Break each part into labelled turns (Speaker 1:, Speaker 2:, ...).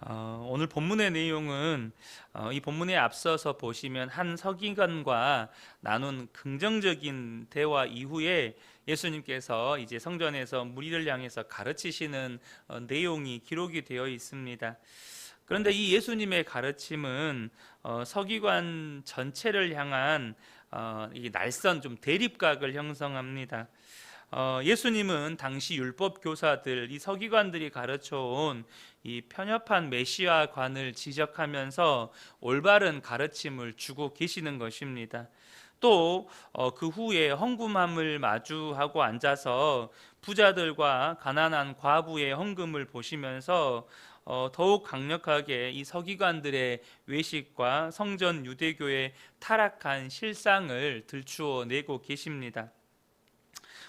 Speaker 1: 오늘 본문의 내용은 이 본문에 앞서서 보시면 한 서기관과 나눈 긍정적인 대화 이후에 예수님께서 이제 성전에서 무리를 향해서 가르치시는 내용이 기록이 되어 있습니다. 그런데 이 예수님의 가르침은 서기관 전체를 향한 이 날선 좀 대립각을 형성합니다. 예수님은 당시 율법 교사들, 이 서기관들이 가르쳐온 이 편협한 메시아관을 지적하면서 올바른 가르침을 주고 계시는 것입니다. 또 그 후에 헝금함을 마주하고 앉아서 부자들과 가난한 과부의 헌금을 보시면서 더욱 강력하게 이 서기관들의 외식과 성전 유대교의 타락한 실상을 들추어 내고 계십니다.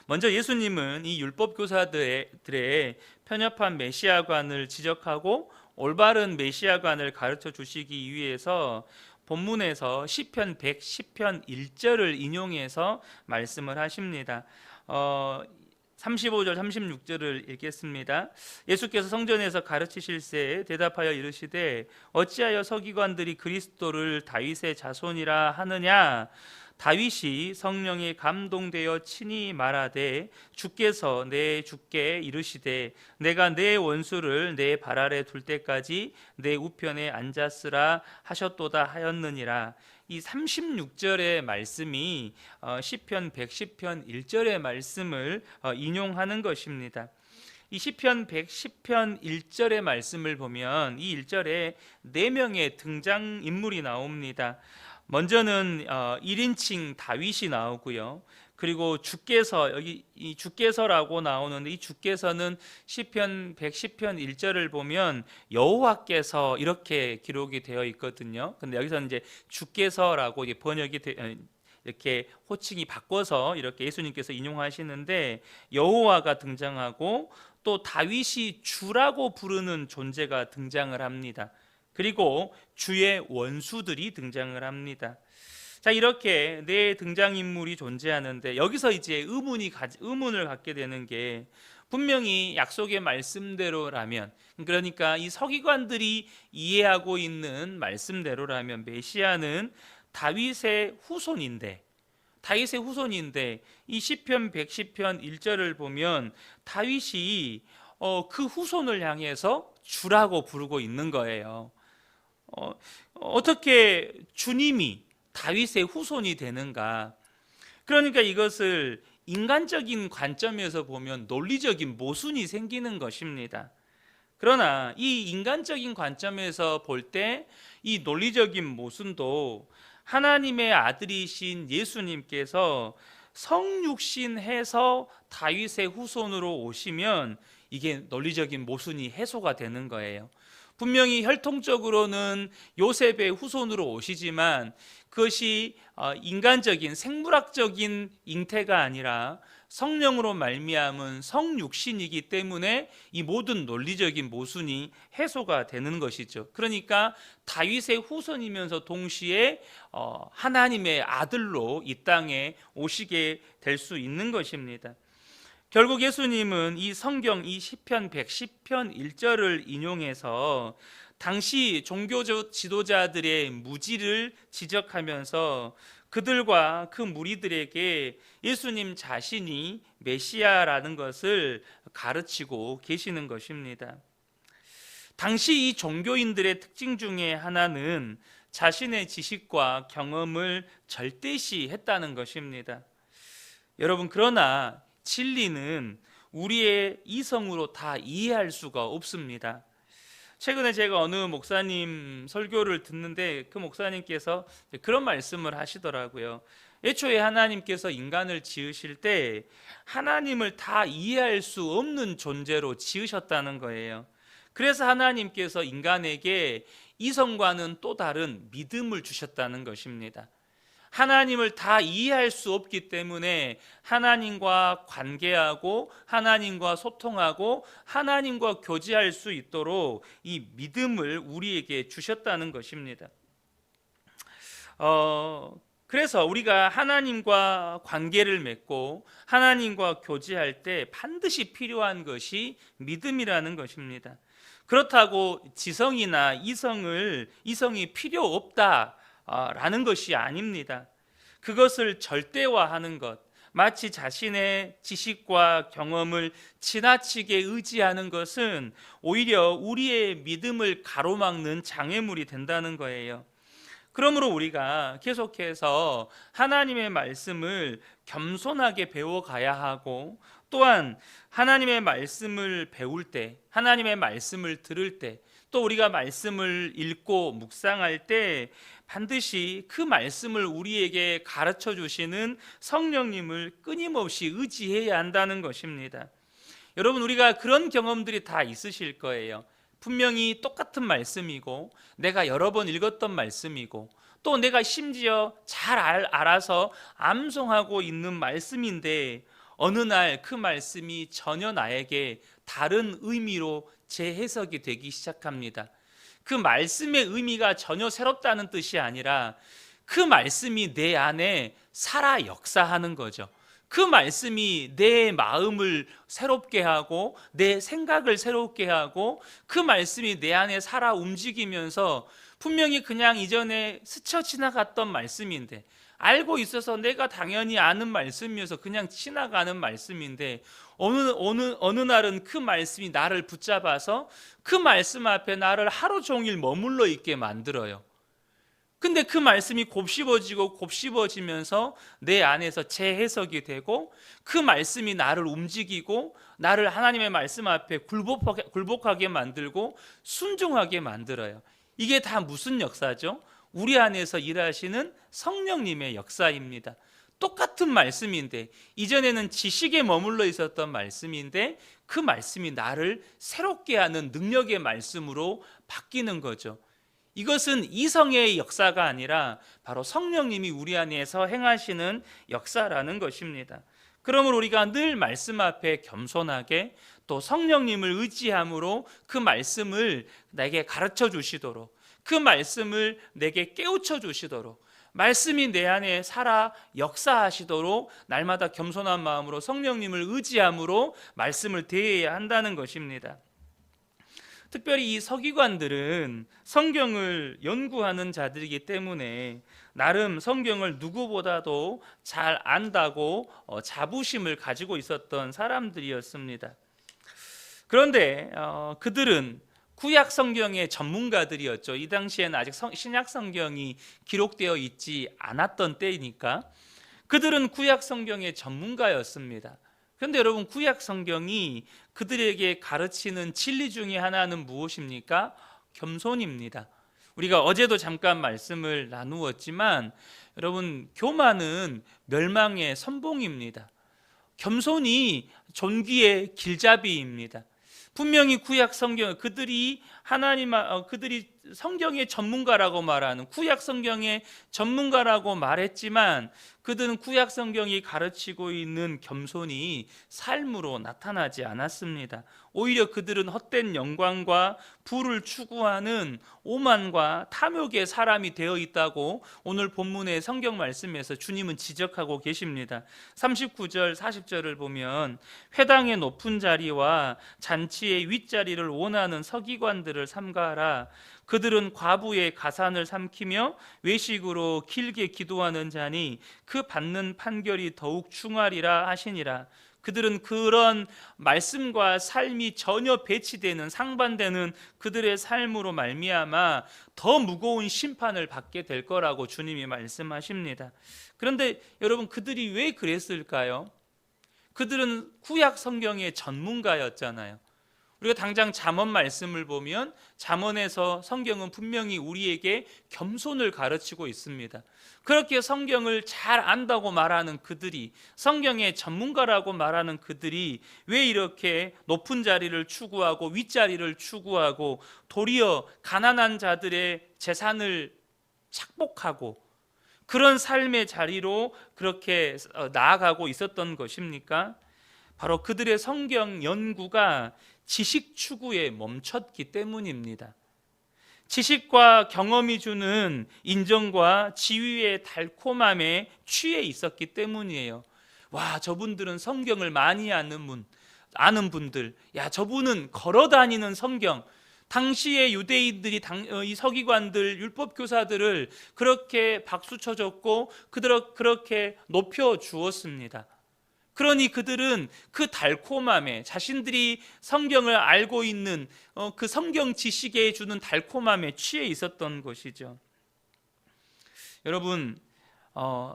Speaker 1: 먼저 예수님은 이 율법 교사들의 편협한 메시아관을 지적하고 올바른 메시아관을 가르쳐 주시기 위해서 본문에서 시편 110편 1절을 인용해서 말씀을 하십니다. 35절 36절을 읽겠습니다. 예수께서 성전에서 가르치실새 대답하여 이르시되 어찌하여 서기관들이 그리스도를 다윗의 자손이라 하느냐. 다윗이 성령에 감동되어 친히 말하되 주께서 내 주께 이르시되 내가 내 원수를 내 발 아래 둘 때까지 내 우편에 앉았으라 하셨도다 하였느니라. 이 36절의 말씀이 시편 110편 1절의 말씀을 인용하는 것입니다. 이 시편 110편 1절의 말씀을 보면 이 1절에 4명의 등장인물이 나옵니다. 먼저는 1인칭 다윗이 나오고요. 그리고 주께서, 여기 이 주께서라고 나오는데 이 주께서는 시편 110편 1절을 보면 여호와께서 이렇게 기록이 되어 있거든요. 근데 여기서는 이제 주께서라고 번역이 이렇게 호칭이 바꿔서 이렇게 예수님께서 인용하시는데 여호와가 등장하고 또 다윗이 주라고 부르는 존재가 등장을 합니다. 그리고 주의 원수들이 등장을 합니다. 자, 이렇게 네 등장인물이 존재하는데 여기서 이제 의문을 갖게 되는 게 분명히 약속의 말씀대로라면, 그러니까 이 서기관들이 이해하고 있는 말씀대로라면 메시아는 다윗의 후손인데 이 시편 110편 1절을 보면 다윗이 그 후손을 향해서 주라고 부르고 있는 거예요. 어떻게 주님이 다윗의 후손이 되는가? 그러니까 이것을 인간적인 관점에서 보면 논리적인 모순이 생기는 것입니다. 그러나 이 인간적인 관점에서 볼 때 이 논리적인 모순도 하나님의 아들이신 예수님께서 성육신해서 다윗의 후손으로 오시면 이게 논리적인 모순이 해소가 되는 거예요. 분명히 혈통적으로는 요셉의 후손으로 오시지만 그것이 인간적인 생물학적인 잉태가 아니라 성령으로 말미암은 성육신이기 때문에 이 모든 논리적인 모순이 해소가 되는 것이죠. 그러니까 다윗의 후손이면서 동시에 하나님의 아들로 이 땅에 오시게 될 수 있는 것입니다. 결국 예수님은 이 성경 이 시편 110편 1절을 인용해서 당시 종교 지도자들의 무지를 지적하면서 그들과 그 무리들에게 예수님 자신이 메시아라는 것을 가르치고 계시는 것입니다. 당시 이 종교인들의 특징 중에 하나는 자신의 지식과 경험을 절대시했다는 것입니다. 여러분, 그러나 진리는 우리의 이성으로 다 이해할 수가 없습니다. 최근에 제가 어느 목사님 설교를 듣는데 그 목사님께서 그런 말씀을 하시더라고요. 애초에 하나님께서 인간을 지으실 때 하나님을 다 이해할 수 없는 존재로 지으셨다는 거예요. 그래서 하나님께서 인간에게 이성과는 또 다른 믿음을 주셨다는 것입니다. 하나님을 다 이해할 수 없기 때문에 하나님과 관계하고 하나님과 소통하고 하나님과 교제할 수 있도록 이 믿음을 우리에게 주셨다는 것입니다. 그래서 우리가 하나님과 관계를 맺고 하나님과 교제할 때 반드시 필요한 것이 믿음이라는 것입니다. 그렇다고 지성이나 이성이 필요 없다라는 것이 아닙니다. 그것을 절대화하는 것, 마치 자신의 지식과 경험을 지나치게 의지하는 것은 오히려 우리의 믿음을 가로막는 장애물이 된다는 거예요. 그러므로 우리가 계속해서 하나님의 말씀을 겸손하게 배워가야 하고, 또한 하나님의 말씀을 배울 때, 하나님의 말씀을 들을 때, 또 우리가 말씀을 읽고 묵상할 때 반드시 그 말씀을 우리에게 가르쳐 주시는 성령님을 끊임없이 의지해야 한다는 것입니다. 여러분, 우리가 그런 경험들이 다 있으실 거예요. 분명히 똑같은 말씀이고, 내가 여러 번 읽었던 말씀이고, 또 내가 심지어 잘 알아서 암송하고 있는 말씀인데, 어느 날 그 말씀이 전혀 나에게 다른 의미로 재해석이 되기 시작합니다. 그 말씀의 의미가 전혀 새롭다는 뜻이 아니라 그 말씀이 내 안에 살아 역사하는 거죠. 그 말씀이 내 마음을 새롭게 하고 내 생각을 새롭게 하고, 그 말씀이 내 안에 살아 움직이면서 분명히 그냥 이전에 스쳐 지나갔던 말씀인데, 알고 있어서 내가 당연히 아는 말씀이어서 그냥 지나가는 말씀인데, 어느 날은 그 말씀이 나를 붙잡아서 그 말씀 앞에 나를 하루 종일 머물러 있게 만들어요. 근데 그 말씀이 곱씹어지면서 내 안에서 재해석이 되고, 그 말씀이 나를 움직이고 나를 하나님의 말씀 앞에 굴복하게 만들고 순종하게 만들어요. 이게 다 무슨 역사죠? 우리 안에서 일하시는 성령님의 역사입니다. 똑같은 말씀인데, 이전에는 지식에 머물러 있었던 말씀인데 그 말씀이 나를 새롭게 하는 능력의 말씀으로 바뀌는 거죠. 이것은 이성의 역사가 아니라 바로 성령님이 우리 안에서 행하시는 역사라는 것입니다. 그러므로 우리가 늘 말씀 앞에 겸손하게, 또 성령님을 의지함으로 그 말씀을 내게 가르쳐 주시도록, 그 말씀을 내게 깨우쳐 주시도록, 말씀이 내 안에 살아 역사하시도록 날마다 겸손한 마음으로 성령님을 의지함으로 말씀을 대해야 한다는 것입니다. 특별히 이 서기관들은 성경을 연구하는 자들이기 때문에 나름 성경을 누구보다도 잘 안다고 자부심을 가지고 있었던 사람들이었습니다. 그런데 그들은 구약 성경의 전문가들이었죠. 이 당시에는 아직 신약 성경이 기록되어 있지 않았던 때이니까 그들은 구약 성경의 전문가였습니다. 그런데 여러분, 구약 성경이 그들에게 가르치는 진리 중에 하나는 무엇입니까? 겸손입니다. 우리가 어제도 잠깐 말씀을 나누었지만, 여러분, 교만은 멸망의 선봉입니다. 겸손이 존귀의 길잡이입니다. 분명히 구약 성경, 그들이 성경의 전문가라고 말하는, 구약 성경의 전문가라고 말했지만, 그들은 구약 성경이 가르치고 있는 겸손이 삶으로 나타나지 않았습니다. 오히려 그들은 헛된 영광과 부를 추구하는 오만과 탐욕의 사람이 되어 있다고 오늘 본문의 성경 말씀에서 주님은 지적하고 계십니다. 39절 40절을 보면, 회당의 높은 자리와 잔치의 윗자리를 원하는 서기관들을 삼가하라. 그들은 과부의 가산을 삼키며 외식으로 길게 기도하는 자니 그 받는 판결이 더욱 중하리라 하시니라. 그들은 그런 말씀과 삶이 전혀 배치되는, 상반되는 그들의 삶으로 말미암아 더 무거운 심판을 받게 될 거라고 주님이 말씀하십니다. 그런데 여러분, 그들이 왜 그랬을까요? 그들은 구약 성경의 전문가였잖아요. 우리가 당장 잠언 말씀을 보면, 잠언에서 성경은 분명히 우리에게 겸손을 가르치고 있습니다. 그렇게 성경을 잘 안다고 말하는 그들이, 성경의 전문가라고 말하는 그들이 왜 이렇게 높은 자리를 추구하고 윗자리를 추구하고 도리어 가난한 자들의 재산을 착복하고 그런 삶의 자리로 그렇게 나아가고 있었던 것입니까? 바로 그들의 성경 연구가 지식 추구에 멈췄기 때문입니다. 지식과 경험이 주는 인정과 지위의 달콤함에 취해 있었기 때문이에요. 와, 저분들은 성경을 많이 아는 분들, 야, 저분은 걸어 다니는 성경, 당시의 유대인들이 이 서기관들, 율법 교사들을 그렇게 박수 쳐줬고 그렇게 높여 주었습니다. 그러니 그들은 그 달콤함에, 자신들이 성경을 알고 있는 그 성경 지식에 주는 달콤함에 취해 있었던 것이죠. 여러분,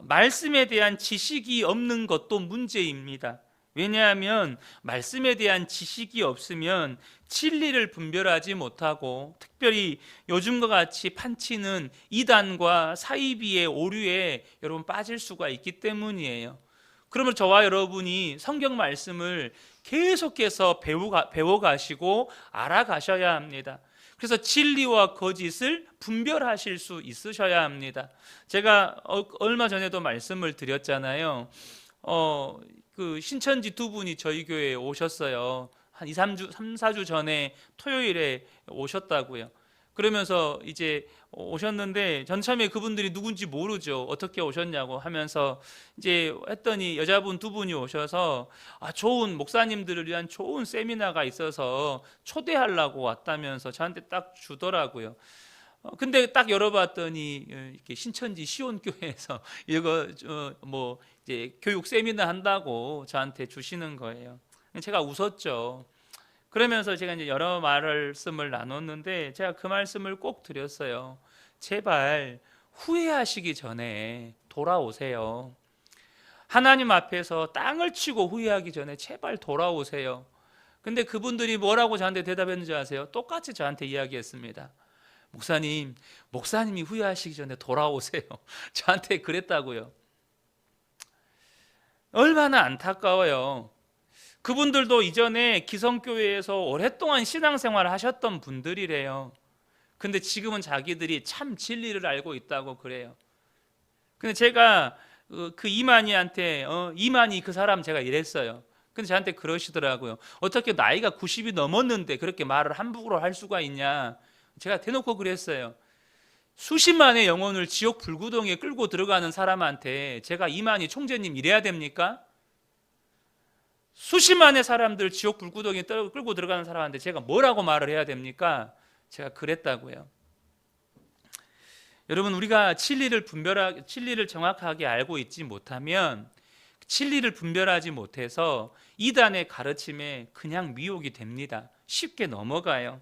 Speaker 1: 말씀에 대한 지식이 없는 것도 문제입니다. 왜냐하면 말씀에 대한 지식이 없으면 진리를 분별하지 못하고, 특별히 요즘과 같이 판치는 이단과 사이비의 오류에 여러분 빠질 수가 있기 때문이에요. 그러면 저와 여러분이 성경 말씀을 계속해서 배워가시고 알아가셔야 합니다. 그래서 진리와 거짓을 분별하실 수 있으셔야 합니다. 제가 얼마 전에도 말씀을 드렸잖아요. 그 신천지 두 분이 저희 교회에 오셨어요. 한 3-4주 전에 토요일에 오셨다고요. 그러면서 이제 오셨는데 전 처음에 그분들이 누군지 모르죠. 어떻게 오셨냐고 하면서 이제 했더니 여자분 두 분이 오셔서 좋은 목사님들을 위한 좋은 세미나가 있어서 초대하려고 왔다면서 저한테 딱 주더라고요. 근데 딱 열어봤더니 이렇게 신천지 시온교회에서 이거 뭐 이제 교육 세미나 한다고 저한테 주시는 거예요. 제가 웃었죠. 그러면서 제가 이제 여러 말씀을 나눴는데 제가 그 말씀을 꼭 드렸어요. 제발 후회하시기 전에 돌아오세요. 하나님 앞에서 땅을 치고 후회하기 전에 제발 돌아오세요. 근데 그분들이 뭐라고 저한테 대답했는지 아세요? 똑같이 저한테 이야기했습니다. 목사님이 후회하시기 전에 돌아오세요. 저한테 그랬다고요. 얼마나 안타까워요. 그분들도 이전에 기성교회에서 오랫동안 신앙생활을 하셨던 분들이래요. 근데 지금은 자기들이 참 진리를 알고 있다고 그래요. 근데 제가 그 이만희한테 이만희 그 사람 제가 이랬어요. 근데 저한테 그러시더라고요. 어떻게 나이가 90이 넘었는데 그렇게 말을 함부로 할 수가 있냐. 제가 대놓고 그랬어요. 수십만의 영혼을 지옥 불구덩이에 끌고 들어가는 사람한테 제가 이만희 총재님 이래야 됩니까? 수십만의 사람들 지옥 불구덩이에 끌고 들어가는 사람한테 제가 뭐라고 말을 해야 됩니까? 제가 그랬다고요. 여러분, 우리가 진리를 정확하게 알고 있지 못하면, 진리를 분별하지 못해서 이단의 가르침에 그냥 미혹이 됩니다. 쉽게 넘어가요.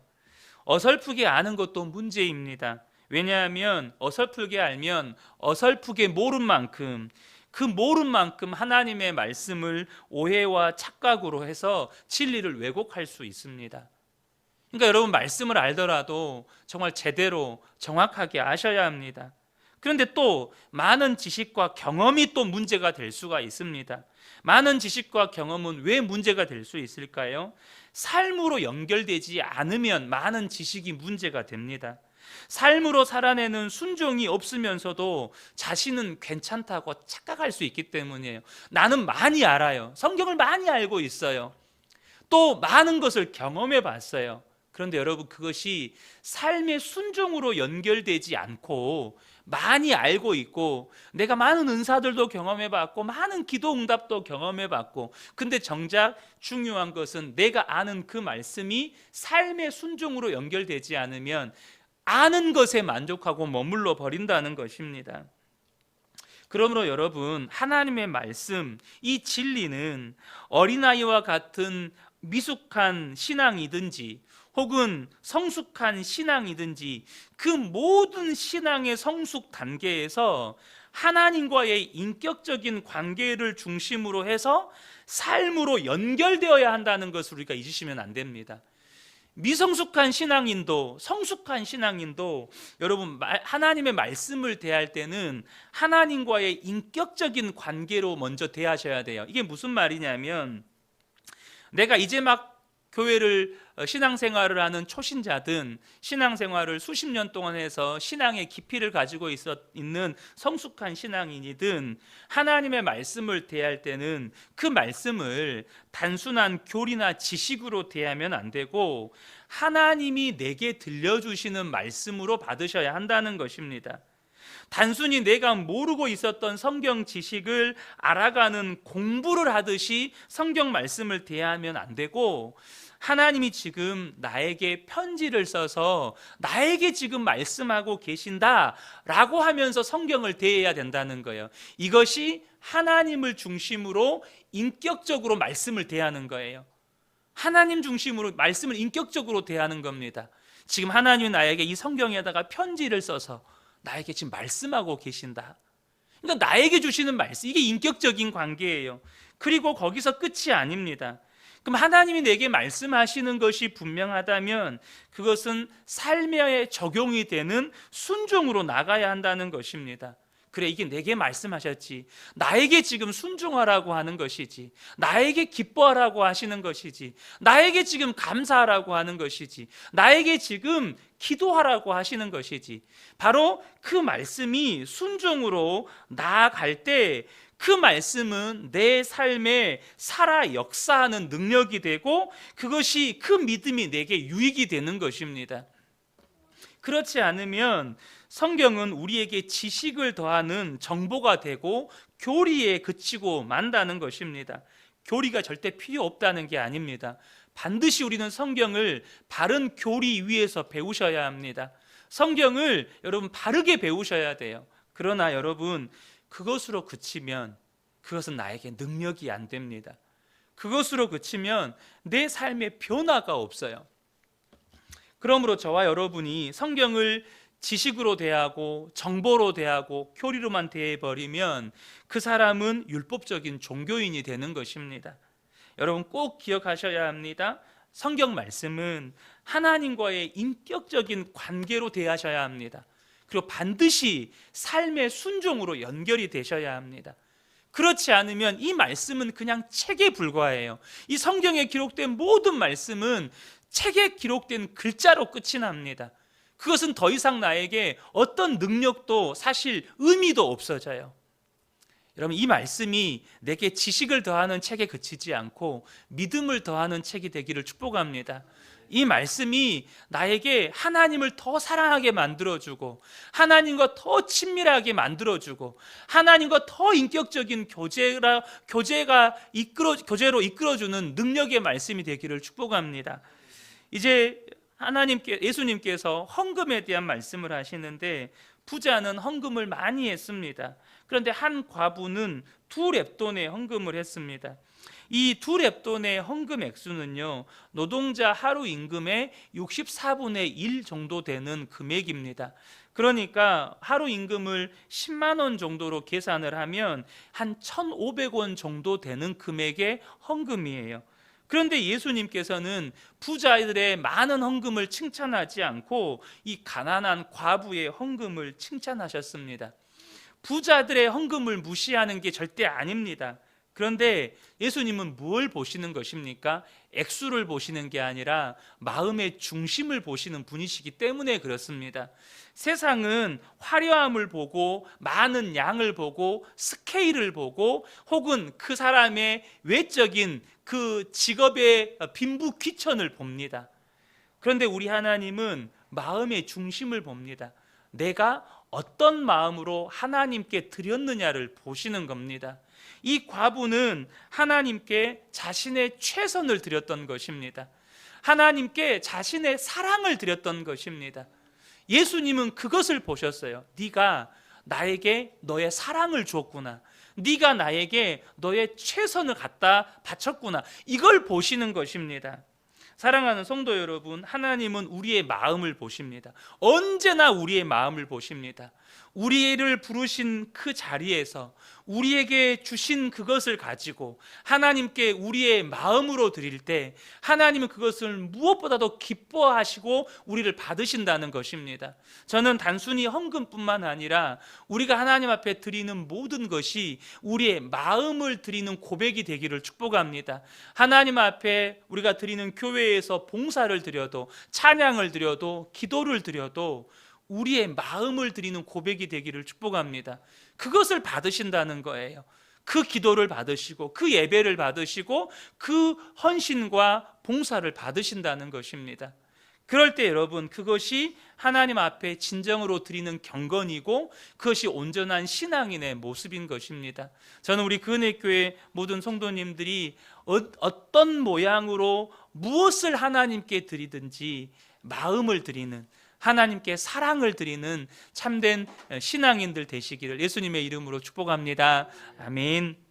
Speaker 1: 어설프게 아는 것도 문제입니다. 왜냐하면 어설프게 알면 어설프게 모른 만큼, 그 모른 만큼 하나님의 말씀을 오해와 착각으로 해서 진리를 왜곡할 수 있습니다. 그러니까 여러분, 말씀을 알더라도 정말 제대로 정확하게 아셔야 합니다. 그런데 또 많은 지식과 경험이 또 문제가 될 수가 있습니다. 많은 지식과 경험은 왜 문제가 될 수 있을까요? 삶으로 연결되지 않으면 많은 지식이 문제가 됩니다. 삶으로 살아내는 순종이 없으면서도 자신은 괜찮다고 착각할 수 있기 때문이에요. 나는 많이 알아요. 성경을 많이 알고 있어요. 또 많은 것을 경험해 봤어요. 그런데 여러분, 그것이 삶의 순종으로 연결되지 않고 많이 알고 있고 내가 많은 은사들도 경험해 봤고 많은 기도 응답도 경험해 봤고, 근데 정작 중요한 것은 내가 아는 그 말씀이 삶의 순종으로 연결되지 않으면 아는 것에 만족하고 머물러 버린다는 것입니다. 그러므로 여러분, 하나님의 말씀, 이 진리는 어린아이와 같은 미숙한 신앙이든지 혹은 성숙한 신앙이든지 그 모든 신앙의 성숙 단계에서 하나님과의 인격적인 관계를 중심으로 해서 삶으로 연결되어야 한다는 것을 우리가 잊으시면 안 됩니다. 미성숙한 신앙인도 성숙한 신앙인도 여러분, 하나님의 말씀을 대할 때는 하나님과의 인격적인 관계로 먼저 대하셔야 돼요. 이게 무슨 말이냐면, 내가 이제 막 교회를 신앙생활을 하는 초신자든 신앙생활을 수십 년 동안 해서 신앙의 깊이를 가지고 있는 성숙한 신앙인이든 하나님의 말씀을 대할 때는 그 말씀을 단순한 교리나 지식으로 대하면 안 되고 하나님이 내게 들려주시는 말씀으로 받으셔야 한다는 것입니다. 단순히 내가 모르고 있었던 성경 지식을 알아가는 공부를 하듯이 성경 말씀을 대하면 안 되고, 하나님이 지금 나에게 편지를 써서 나에게 지금 말씀하고 계신다라고 하면서 성경을 대해야 된다는 거예요. 이것이 하나님을 중심으로 인격적으로 말씀을 대하는 거예요. 하나님 중심으로 말씀을 인격적으로 대하는 겁니다. 지금 하나님은 나에게 이 성경에다가 편지를 써서 나에게 지금 말씀하고 계신다. 그러니까 나에게 주시는 말씀, 이게 인격적인 관계예요. 그리고 거기서 끝이 아닙니다. 그럼 하나님이 내게 말씀하시는 것이 분명하다면 그것은 삶에 적용이 되는 순종으로 나가야 한다는 것입니다. 그래, 이게 내게 말씀하셨지, 나에게 지금 순종하라고 하는 것이지, 나에게 기뻐하라고 하시는 것이지, 나에게 지금 감사하라고 하는 것이지, 나에게 지금 기도하라고 하시는 것이지, 바로 그 말씀이 순종으로 나아갈 때 그 말씀은 내 삶에 살아 역사하는 능력이 되고, 그것이 그 믿음이 내게 유익이 되는 것입니다. 그렇지 않으면 성경은 우리에게 지식을 더하는 정보가 되고 교리에 그치고 만다는 것입니다. 교리가 절대 필요 없다는 게 아닙니다. 반드시 우리는 성경을 바른 교리 위에서 배우셔야 합니다. 성경을 여러분 바르게 배우셔야 돼요. 그러나 여러분, 그것으로 그치면 그것은 나에게 능력이 안 됩니다. 그것으로 그치면 내 삶에 변화가 없어요. 그러므로 저와 여러분이 성경을 지식으로 대하고 정보로 대하고 교리로만 대해버리면 그 사람은 율법적인 종교인이 되는 것입니다. 여러분 꼭 기억하셔야 합니다. 성경 말씀은 하나님과의 인격적인 관계로 대하셔야 합니다. 그리고 반드시 삶의 순종으로 연결이 되셔야 합니다. 그렇지 않으면 이 말씀은 그냥 책에 불과해요. 이 성경에 기록된 모든 말씀은 책에 기록된 글자로 끝이 납니다. 그것은 더 이상 나에게 어떤 능력도 사실 의미도 없어져요. 여러분, 이 말씀이 내게 지식을 더하는 책에 그치지 않고 믿음을 더하는 책이 되기를 축복합니다. 이 말씀이 나에게 하나님을 더 사랑하게 만들어주고 하나님과 더 친밀하게 만들어주고 하나님과 더 인격적인 교제로 이끌어주는 능력의 말씀이 되기를 축복합니다. 이제 예수님께서 헌금에 대한 말씀을 하시는데, 부자는 헌금을 많이 했습니다. 그런데 한 과부는 2렙돈의 헌금을 했습니다. 이 2렙돈의 헌금 액수는요, 노동자 하루 임금의 64분의 1 정도 되는 금액입니다. 그러니까 하루 임금을 10만 원 정도로 계산을 하면 한 1,500원 정도 되는 금액의 헌금이에요. 그런데 예수님께서는 부자들의 많은 헌금을 칭찬하지 않고 이 가난한 과부의 헌금을 칭찬하셨습니다. 부자들의 헌금을 무시하는 게 절대 아닙니다. 그런데 예수님은 뭘 보시는 것입니까? 액수를 보시는 게 아니라 마음의 중심을 보시는 분이시기 때문에 그렇습니다. 세상은 화려함을 보고 많은 양을 보고 스케일을 보고 혹은 그 사람의 외적인 그 직업의 빈부귀천을 봅니다. 그런데 우리 하나님은 마음의 중심을 봅니다. 내가 어떤 마음으로 하나님께 드렸느냐를 보시는 겁니다. 이 과부는 하나님께 자신의 최선을 드렸던 것입니다. 하나님께 자신의 사랑을 드렸던 것입니다. 예수님은 그것을 보셨어요. 네가 나에게 너의 사랑을 주었구나. 네가 나에게 너의 최선을 갖다 바쳤구나. 이걸 보시는 것입니다. 사랑하는 성도 여러분, 하나님은 우리의 마음을 보십니다. 언제나 우리의 마음을 보십니다. 우리를 부르신 그 자리에서 우리에게 주신 그것을 가지고 하나님께 우리의 마음으로 드릴 때 하나님은 그것을 무엇보다도 기뻐하시고 우리를 받으신다는 것입니다. 저는 단순히 헌금뿐만 아니라 우리가 하나님 앞에 드리는 모든 것이 우리의 마음을 드리는 고백이 되기를 축복합니다. 하나님 앞에 우리가 드리는 교회에서 봉사를 드려도, 찬양을 드려도, 기도를 드려도 우리의 마음을 드리는 고백이 되기를 축복합니다. 그것을 받으신다는 거예요. 그 기도를 받으시고 그 예배를 받으시고 그 헌신과 봉사를 받으신다는 것입니다. 그럴 때 여러분, 그것이 하나님 앞에 진정으로 드리는 경건이고 그것이 온전한 신앙인의 모습인 것입니다. 저는 우리 근혜교회 모든 성도님들이 어떤 모양으로 무엇을 하나님께 드리든지 마음을 드리는, 하나님께 사랑을 드리는 참된 신앙인들 되시기를 예수님의 이름으로 축복합니다. 아멘.